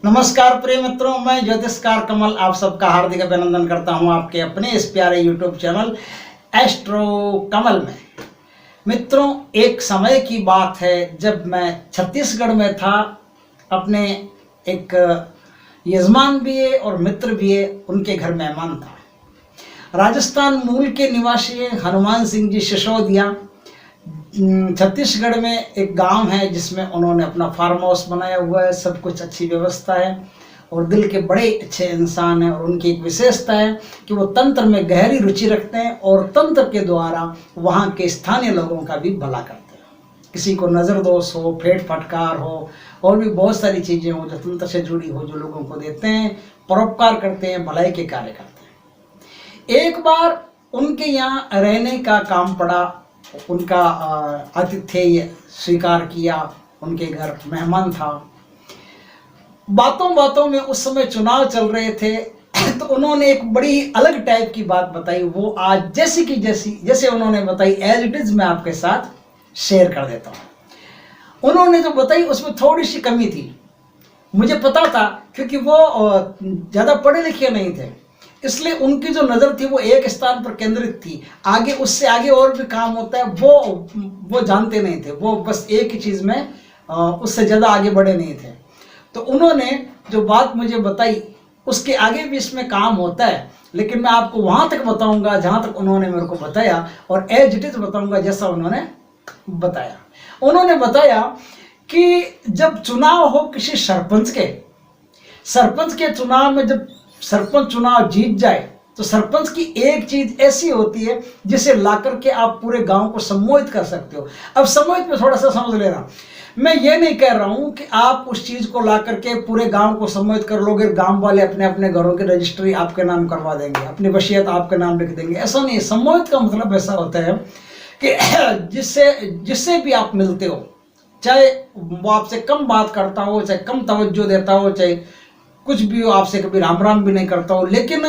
नमस्कार प्रिय मित्रों, मैं ज्योतिषकार कमल आप सबका हार्दिक अभिनंदन करता हूं आपके अपने इस प्यारे यूट्यूब चैनल एस्ट्रो कमल में। मित्रों, एक समय की बात है जब मैं छत्तीसगढ़ में था। अपने एक यजमान भी है और मित्र भी है, उनके घर मेहमान था। राजस्थान मूल के निवासी हनुमान सिंह जी सिसोदिया। छत्तीसगढ़ में एक गांव है जिसमें उन्होंने अपना फार्म हाउस बनाया हुआ है। सब कुछ अच्छी व्यवस्था है और दिल के बड़े अच्छे इंसान हैं। और उनकी एक विशेषता है कि वो तंत्र में गहरी रुचि रखते हैं और तंत्र के द्वारा वहाँ के स्थानीय लोगों का भी भला करते हैं। किसी को नज़र दोष हो, फेट फटकार हो, और भी बहुत सारी चीज़ें हो जो तंत्र से जुड़ी हो, जो लोगों को देते हैं, परोपकार करते हैं, भलाई के कार्य करते हैं। एक बार उनके यहाँ रहने का काम पड़ा। उनका आतिथ्य स्वीकार किया, उनके घर मेहमान था। बातों बातों में उस समय चुनाव चल रहे थे तो उन्होंने एक बड़ी अलग टाइप की बात बताई। वो आज जैसे उन्होंने बताई एज इट इज मैं आपके साथ शेयर कर देता हूँ। उन्होंने जो बताई उसमें थोड़ी सी कमी थी, मुझे पता था, क्योंकि वो ज़्यादा पढ़े लिखे नहीं थे, इसलिए उनकी जो नज़र थी वो एक स्थान पर केंद्रित थी। आगे उससे आगे और भी काम होता है वो जानते नहीं थे। वो बस एक ही चीज़ में उससे ज़्यादा आगे बढ़े नहीं थे। तो उन्होंने जो बात मुझे बताई उसके आगे भी इसमें काम होता है, लेकिन मैं आपको वहाँ तक बताऊँगा जहाँ तक उन्होंने मेरे को बताया, और एज इट इज़ बताऊँगा जैसा उन्होंने बताया। उन्होंने बताया कि जब चुनाव हो किसी सरपंच के चुनाव में, जब सरपंच चुनाव जीत जाए तो सरपंच की एक चीज ऐसी होती है जिसे ला करके आप पूरे गांव को सम्मोहित कर सकते हो। अब सम्मोहित में थोड़ा सा समझ लेना, मैं ये नहीं कह रहा हूं कि आप उस चीज को ला करके पूरे गांव को सम्मोहित कर लोगे, गांव वाले अपने अपने घरों की रजिस्ट्री आपके नाम करवा देंगे, अपनी वसीयत आपके नाम लिख देंगे। ऐसा नहीं। सम्मोहित का मतलब ऐसा होता है कि जिससे भी आप मिलते हो, चाहे वो आपसे कम बात करता हो, चाहे कम तवज्जो देता हो, चाहे कुछ भी हो, आपसे कभी राम राम भी नहीं करता हो, लेकिन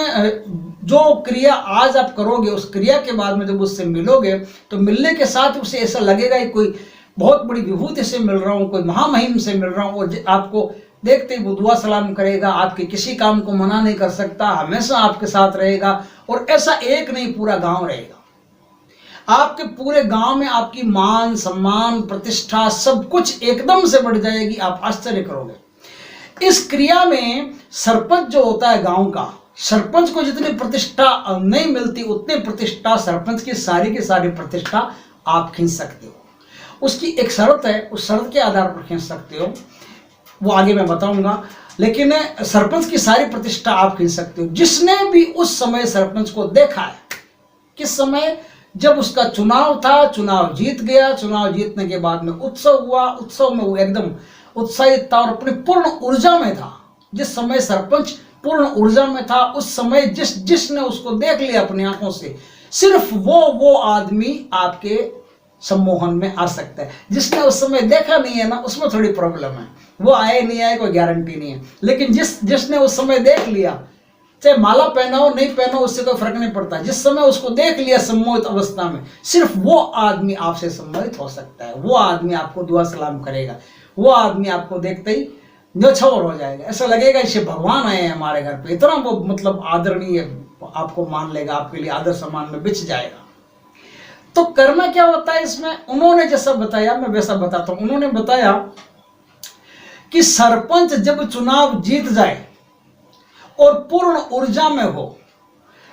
जो क्रिया आज आप करोगे उस क्रिया के बाद में जब उससे मिलोगे तो मिलने के साथ उसे ऐसा लगेगा कि कोई बहुत बड़ी विभूति से मिल रहा हूँ, कोई महामहिम से मिल रहा हूँ। और आपको देखते ही वो दुआ सलाम करेगा, आपके किसी काम को मना नहीं कर सकता, हमेशा आपके साथ रहेगा। और ऐसा एक नहीं, पूरा गाँव रहेगा। आपके पूरे गांव में आपकी मान सम्मान प्रतिष्ठा सब कुछ एकदम से बढ़ जाएगी। आप आश्चर्य करोगे। इस क्रिया में सरपंच जो होता है गांव का, सरपंच को जितनी प्रतिष्ठा नहीं मिलती उतनी प्रतिष्ठा सरपंच की सारी प्रतिष्ठा आप खींच सकते हो। उसकी एक शर्त है, उस शर्त के आधार पर खींच सकते हो, वो आगे मैं बताऊंगा। लेकिन सरपंच की सारी प्रतिष्ठा आप खींच सकते हो। जिसने भी उस समय सरपंच को देखा है, किस समय, जब उसका चुनाव था, चुनाव जीत गया, चुनाव जीतने के बाद में उत्सव हुआ, उत्सव में वो एकदम उत्साहित था और अपनी पूर्ण ऊर्जा में था। जिस समय सरपंच पूर्ण ऊर्जा में था, उस समय जिसने उसको देख लिया अपनी आंखों से, सिर्फ वो आदमी आपके सम्मोहन में आ सकता है। जिसने उस समय देखा नहीं है ना, उसमें थोड़ी प्रॉब्लम है, वो आए नहीं आए कोई गारंटी नहीं है। लेकिन जिसने उस समय देख लिया, चाहे माला पहनाओ नहीं पहनाओ उससे कोई फर्क नहीं पड़ता, जिस समय उसको देख लिया सम्मोहित अवस्था में, सिर्फ वो आदमी आपसे सम्मोहित हो सकता है। वो आदमी आपको दुआ सलाम करेगा, वो आदमी आपको देखते ही न्योछावर हो जाएगा। ऐसा लगेगा इसे भगवान आए हैं हमारे घर पे, इतना वो मतलब आदरणीय आपको मान लेगा, आपके लिए आदर सम्मान में बिछ जाएगा। तो करना क्या होता है इसमें, उन्होंने जैसा बताया मैं वैसा बताता हूं। उन्होंने बताया कि सरपंच जब चुनाव जीत जाए और पूर्ण ऊर्जा में हो,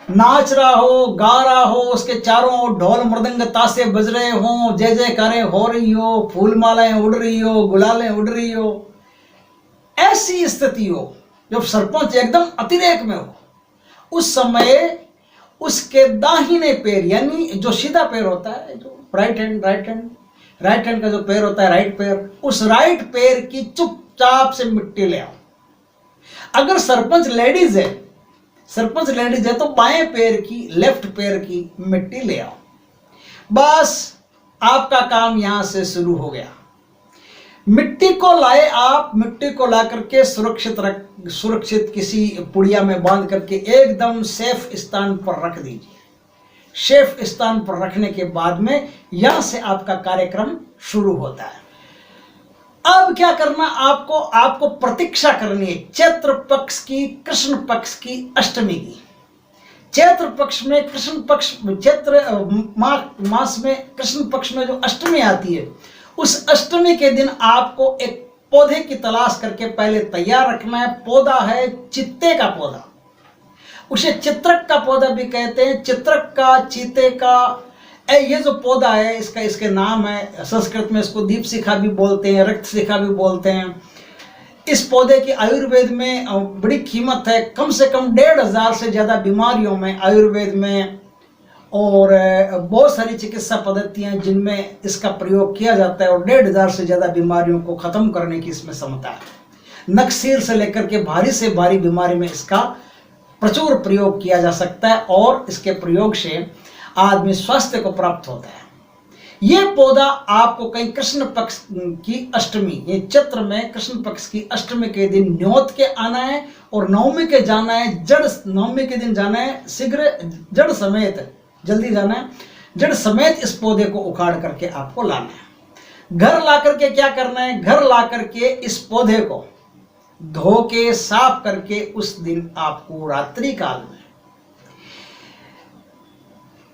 नाच रहा हो, गा रहा हो, उसके चारों ओर ढोल मृदंग ताशे बज रहे हों, जय जयकारें हो रही हो, फूल मालाएं उड़ रही हो, गुलालें उड़ रही हो, ऐसी स्थिति हो जब सरपंच एकदम अतिरेक में हो, उस समय उसके दाहिने पैर, यानी जो सीधा पैर होता है, जो राइट हैंड का जो पैर होता है, राइट पैर, उस राइट पैर की चुपचाप से मिट्टी ले आओ। अगर सरपंच लेडीज है तो बाएं पैर की, लेफ्ट पैर की मिट्टी ले आओ। बस आपका काम यहां से शुरू हो गया। मिट्टी को लाए आप, मिट्टी को ला करके सुरक्षित किसी पुड़िया में बांध करके एकदम सेफ स्थान पर रख दीजिए। सेफ स्थान पर रखने के बाद में यहां से आपका कार्यक्रम शुरू होता है। अब क्या करना आपको, आपको प्रतीक्षा करनी है चैत्र पक्ष की, कृष्ण पक्ष की अष्टमी की। चैत्र पक्ष में, कृष्ण पक्ष, चैत्र मास में कृष्ण पक्ष में जो अष्टमी आती है, उस अष्टमी के दिन आपको एक पौधे की तलाश करके पहले तैयार रखना है। पौधा है चित्ते का पौधा, उसे चित्रक का पौधा भी कहते हैं, चित्रक का, चीते का। ये जो पौधा है इसका, इसके नाम है, संस्कृत में इसको दीप शिखा भी बोलते हैं, रक्त शिखा भी बोलते हैं। इस पौधे की आयुर्वेद में बड़ी कीमत है, कम से कम 1500 से ज़्यादा बीमारियों में आयुर्वेद में और बहुत सारी चिकित्सा पद्धतियाँ जिनमें इसका प्रयोग किया जाता है, और 1500 से ज़्यादा बीमारियों को ख़त्म करने की इसमें क्षमता है। नक्सीर से लेकर के भारी से भारी बीमारी में इसका प्रचुर प्रयोग किया जा सकता है, और इसके प्रयोग से आदमी स्वास्थ्य को प्राप्त होता है। ये पौधा आपको कहीं कृष्ण पक्ष की अष्टमी, ये चैत्र में कृष्ण पक्ष की अष्टमी के दिन न्योत के आना है, और नवमी के जाना है, जड़ नवमी के दिन जाना है, शीघ्र जड़ समेत, जल्दी जाना है, जड़ समेत इस पौधे को उखाड़ करके आपको लाना है। घर ला करके क्या करना है, घर ला करके इस पौधे को धो के साफ करके उस दिन आपको रात्रि काल में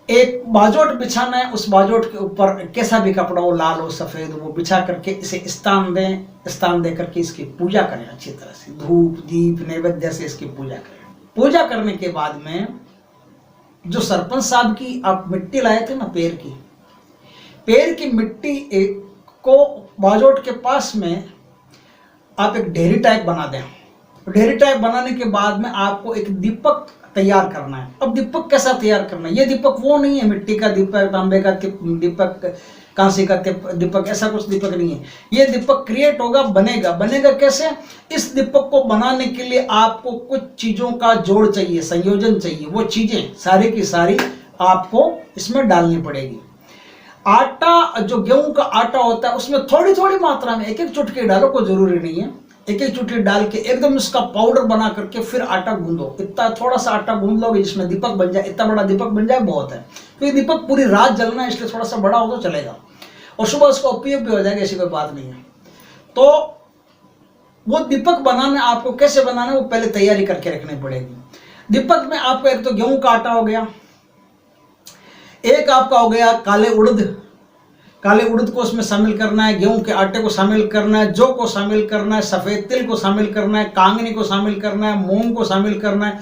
एक बाजोट बिछाना है। उस बाजोट के ऊपर कैसा भी कपड़ा हो, लाल हो, सफेद हो, वो बिछा करके इसे स्थान दें। स्थान दे करके इसकी पूजा करें अच्छी तरह से, धूप दीप नैवेद्य से इसकी पूजा करें। पूजा करने के बाद में जो सरपंच साहब की आप मिट्टी लाए थे ना, पैर की मिट्टी को बाजोट के पास में आप एक ढेरी टाइप बना दें। ढेरी टाइप बनाने के बाद में आपको एक दीपक तैयार करना है। अब दीपक कैसा तैयार करना है, ये दीपक वो नहीं है मिट्टी का दीपक, तांबे का दीपक, कांसे का दीपक, ऐसा कुछ दीपक नहीं है। ये दीपक क्रिएट होगा, बनेगा कैसे? इस दीपक को बनाने के लिए आपको कुछ चीजों का जोड़ चाहिए, संयोजन चाहिए। वो चीजें सारी की सारी आपको इसमें डालनी पड़ेगी। आटा, जो गेहूं का आटा होता है उसमें थोड़ी थोड़ी मात्रा में, एक एक चुटकी डालो, कोई जरूरी नहीं है, एक एक चुटकी डाल के एकदम उसका पाउडर बना करके फिर आटा गूंदो। इतना थोड़ा सा आटा गूंद लोगे जिसमें दीपक बन जाए, इतना बड़ा दीपक बन जाए बहुत है। तो ये दीपक पूरी रात जलना है, इसलिए थोड़ा सा बड़ा हो तो चलेगा, और सुबह उसका उपयोग भी हो जाएगा, ऐसी कोई बात नहीं है। तो वो दीपक बनाना आपको कैसे बनाना है, वो पहले तैयारी करके रखनी पड़ेगी। दीपक में आपको एक तो गेहूं का आटा हो गया, एक आपका हो गया काले उड़द को उसमें शामिल करना है, गेहूं के आटे को शामिल करना है, जौ को शामिल करना है, सफेद तिल को शामिल करना है, कांगनी को शामिल करना है, मूंग को शामिल करना है,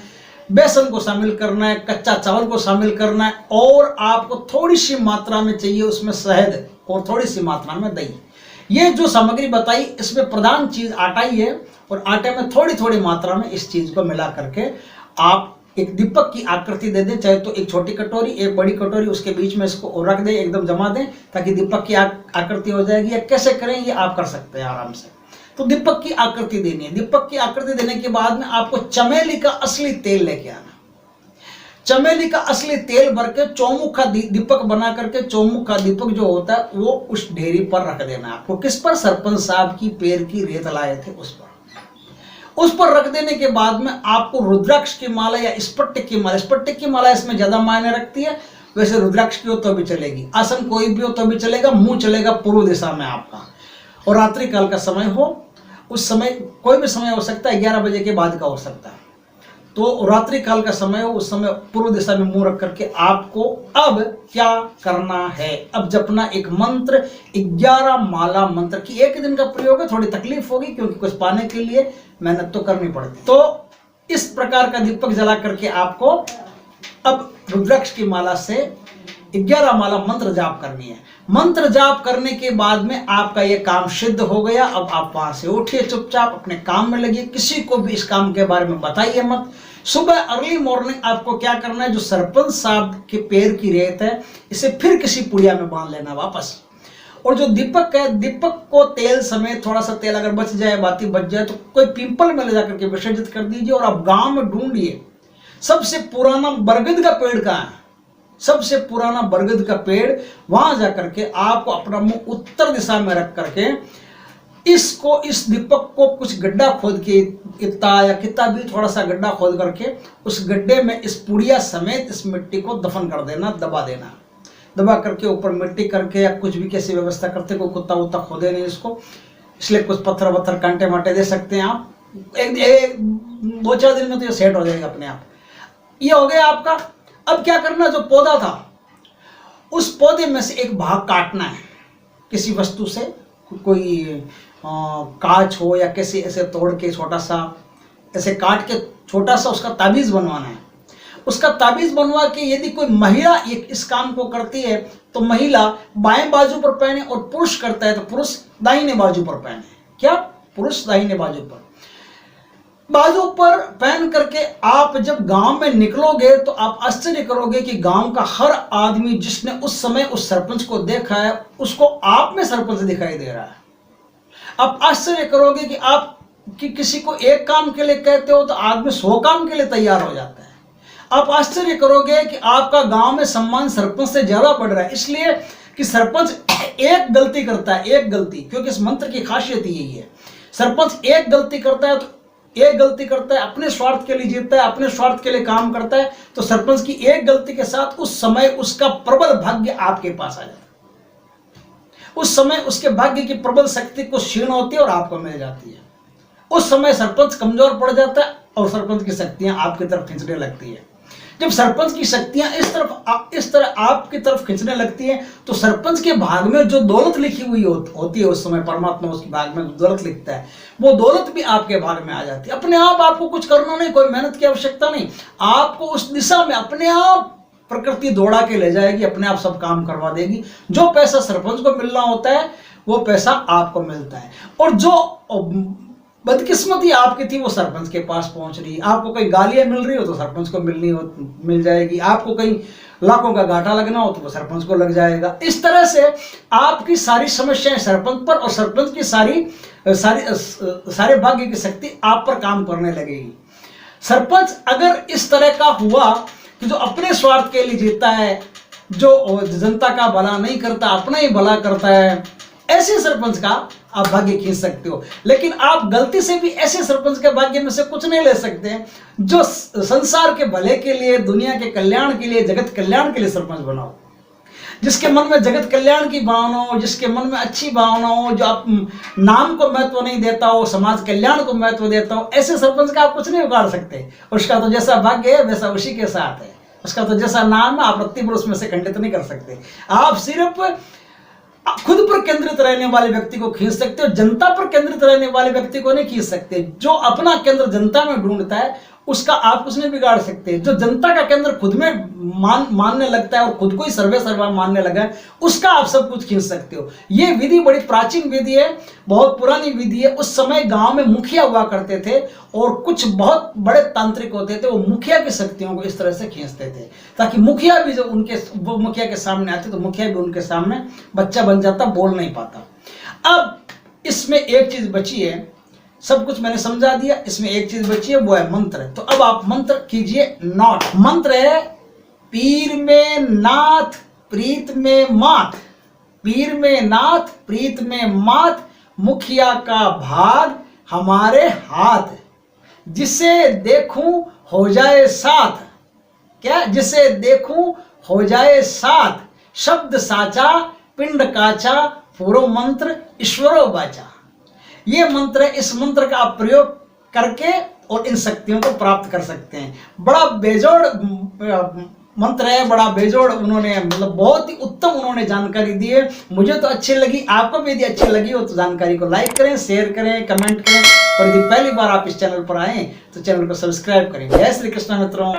बेसन को शामिल करना है, कच्चा चावल को शामिल करना है, और आपको थोड़ी सी मात्रा में चाहिए उसमें शहद, और थोड़ी सी मात्रा में दही। ये जो सामग्री बताई इसमें प्रधान चीज आटा ही है, और आटे में थोड़ी थोड़ी मात्रा में इस चीज को मिला करके आप एक दीपक की आकृति दे दें, चाहे तो एक छोटी कटोरी, एक बड़ी कटोरी, उसके बीच में इसको रख दें, एकदम जमा दें, ताकि दीपक की आकृति हो जाएगी। या कैसे करें ये आप कर सकते हैं आराम से। तो दीपक की आकृति देनी है। दीपक की आकृति देने के बाद में आपको चमेली का असली तेल लेके आना। चमेली का असली तेल भर के चौमुख का दीपक बना करके, चौमुख का दीपक जो होता है वो उस ढेरी पर रख देना है आपको। किस पर? सरपंच साहब की पैर की रेत लाए थे उस पर। उस पर रख देने के बाद में आपको रुद्राक्ष की माला या स्फटिक की माला, स्फटिक की माला इसमें ज्यादा मायने रखती है, वैसे रुद्राक्ष की हो तो भी चलेगी, आसन कोई भी हो तो भी चलेगा, मुंह चलेगा पूर्व दिशा में आपका, और रात्रि काल का समय हो, उस समय कोई भी समय हो सकता है, 11 बजे के बाद का हो सकता है। तो रात्रि काल का समय हो, उस समय पूर्व दिशा में मुंह रख करके आपको अब क्या करना है, अब जपना एक मंत्र, 11 माला मंत्र की। एक दिन का प्रयोग है, थोड़ी तकलीफ होगी क्योंकि कुछ पाने के लिए मेहनत तो करनी पड़ती। तो इस प्रकार का दीपक जला करके आपको अब रुद्राक्ष की माला से 11 माला मंत्र जाप करनी है। मंत्र जाप करने के बाद में आपका ये काम सिद्ध हो गया। अब आप वहां से उठिए, चुपचाप अपने काम में लगिए, किसी को भी इस काम के बारे में बताइए मत। सुबह अर्ली मॉर्निंग आपको क्या करना है, जो सरपंच साहब के पैर की रेत है इसे फिर किसी पुड़िया में बांध लेना वापस, और जो दीपक है, दीपक को तेल समेत थोड़ा सा तेल अगर बच जाए, बाती बच जाए तो कोई पिंपल में ले जाकर के विसर्जित कर दीजिए। और आप गांव में ढूंढिए सबसे पुराना बरगद का पेड़ कहाँ है, सबसे पुराना बरगद का पेड़, वहां जाकर के आपको अपना मुंह उत्तर दिशा में रख करके इसको, इस दीपक को कुछ गड्ढा खोद के, इतना या कितना भी थोड़ा सा गड्ढा खोद करके उस गड्ढे में इस पुड़िया समेत इस मिट्टी को दफन कर देना, दबा देना। दबा करके ऊपर मिट्टी करके या कुछ भी कैसी व्यवस्था करते, कोई कुत्ता वुत्ता खोदे नहीं इसको, इसलिए कुछ पत्थर वत्थर कांटे मांटे दे सकते हैं आप। एक 2-4 दिन में तो ये सेट हो जाएगा अपने आप। ये हो गया आपका। अब क्या करना, जो पौधा था उस पौधे में से एक भाग काटना है किसी वस्तु से, कोई कांच हो या कैसे ऐसे तोड़ के छोटा सा ऐसे काट के छोटा सा उसका ताबीज बनवाना है। उसका ताबीज बनवा के यदि कोई महिला इस काम को करती है तो महिला बाएं बाजू पर पहने, और पुरुष करता है तो पुरुष दाहिने बाजू पर पहने। क्या, पुरुष दाहिने बाजू पर पहन करके आप जब गांव में निकलोगे तो आप आश्चर्य करोगे कि गांव का हर आदमी जिसने उस समय उस सरपंच को देखा है उसको आप में सरपंच दिखाई दे रहा है। आप आश्चर्य करोगे कि आप किसी को एक काम के लिए कहते हो तो आदमी 100 काम के लिए तैयार हो जाता है। आप आश्चर्य करोगे कि आपका गांव में सम्मान सरपंच से ज्यादा बढ़ रहा है, इसलिए कि सरपंच एक गलती करता है, एक गलती, क्योंकि इस मंत्र की खासियत यही है। सरपंच एक गलती करता है तो एक गलती करता है, अपने स्वार्थ के लिए जीतता है, अपने स्वार्थ के लिए काम करता है, तो सरपंच की एक गलती के साथ उस समय उसका प्रबल भाग्य आपके पास आ जाता है। उस समय उसके भाग्य की प्रबल शक्ति को क्षीण होती है और आपको मिल जाती है। उस समय सरपंच कमजोर पड़ जाता है और सरपंच की शक्तियां आपकी तरफ खींचने लगती है। जब सरपंच की शक्तियां इस तरह आपकी तरफ खींचने लगती हैं तो सरपंच के भाग में जो दौलत लिखी हुई होती है, उस समय परमात्मा उसके भाग में दौलत लिखता है, वो दौलत भी आपके भाग में आ जाती है। अपने आप आपको कुछ करना नहीं, कोई मेहनत की आवश्यकता नहीं, आपको उस दिशा में अपने आप प्रकृति दौड़ा के ले जाएगी, अपने आप सब काम करवा देगी। जो पैसा सरपंच को मिलना होता है वो पैसा आपको मिलता है, और जो बदकिस्मती आपकी थी वो सरपंच के पास पहुंच रही है। आपको कहीं गालियां मिल रही हो तो सरपंच को मिल जाएगी, आपको कहीं लाखों का घाटा लगना हो तो वो सरपंच को लग जाएगा। इस तरह से आपकी सारी समस्याएं सरपंच पर और सरपंच की सारे भाग्य की शक्ति आप पर काम करने लगेगी। सरपंच अगर इस तरह का हुआ कि जो अपने स्वार्थ के लिए जीता है, जो जनता का भला नहीं करता, अपना ही भला करता है, ऐसे सरपंच का आप भाग्य खींच सकते हो। लेकिन आप गलती से भी ऐसे सरपंच के भाग्य में से कुछ नहीं ले सकते जो संसार के भले के लिए, दुनिया के कल्याण के लिए, जगत कल्याण के लिए सरपंच बनाओ, जिसके मन में जगत कल्याण की भावना हो, जिसके मन में अच्छी भावना हो, जो आप नाम को महत्व नहीं देता हो, समाज कल्याण को महत्व देता हो, ऐसे सरपंच का आप कुछ नहीं उगाड़ सकते। उसका तो जैसा भाग्य है वैसा उसी के साथ है, उसका तो जैसा नाम है आप रत्ती पुरुष में से खंडित नहीं कर सकते। आप सिर्फ खुद पर केंद्रित रहने वाले व्यक्ति को खींच सकते हो, जनता पर केंद्रित रहने वाले व्यक्ति को नहीं खींच सकते। जो अपना केंद्र जनता में ढूंढता है उसका आप कुछ नहीं बिगाड़ सकते। जो जनता का केंद्र खुद में मानने लगता है और खुद को ही सर्वे सर्वा मानने लगा है, उसका आप सब कुछ खींच सकते हो। ये विधि बड़ी प्राचीन विधि है, बहुत पुरानी विधि है। उस समय गांव में मुखिया हुआ करते थे और कुछ बहुत बड़े तांत्रिक होते थे, वो मुखिया की शक्तियों को इस तरह से खींचते थे ताकि मुखिया भी जब वो मुखिया के सामने आते तो मुखिया भी उनके सामने बच्चा बन जाता, बोल नहीं पाता। अब इसमें एक चीज बची है, सब कुछ मैंने समझा दिया, इसमें एक चीज बची है, वो है मंत्र। तो अब आप मंत्र कीजिए नोट। मंत्र है पीर में नाथ प्रीत में मात, पीर में नाथ प्रीत में मात, मुखिया का भाग हमारे हाथ, जिसे देखूं हो जाए साथ। क्या, जिसे देखूं हो जाए साथ, शब्द साचा पिंड काचा, पूर्व मंत्र ईश्वरो बाचा। ये मंत्र है, इस मंत्र का आप प्रयोग करके और इन शक्तियों को प्राप्त कर सकते हैं। बड़ा बेजोड़ मंत्र है, बड़ा बेजोड़ उन्होंने मतलब बहुत ही उत्तम उन्होंने जानकारी दी है। मुझे तो अच्छी लगी, आपको भी यदि अच्छी लगी हो तो जानकारी को लाइक करें, शेयर करें, कमेंट करें, और यदि पहली बार आप इस चैनल पर आए तो चैनल को सब्सक्राइब करें। जय श्री कृष्ण मित्रों।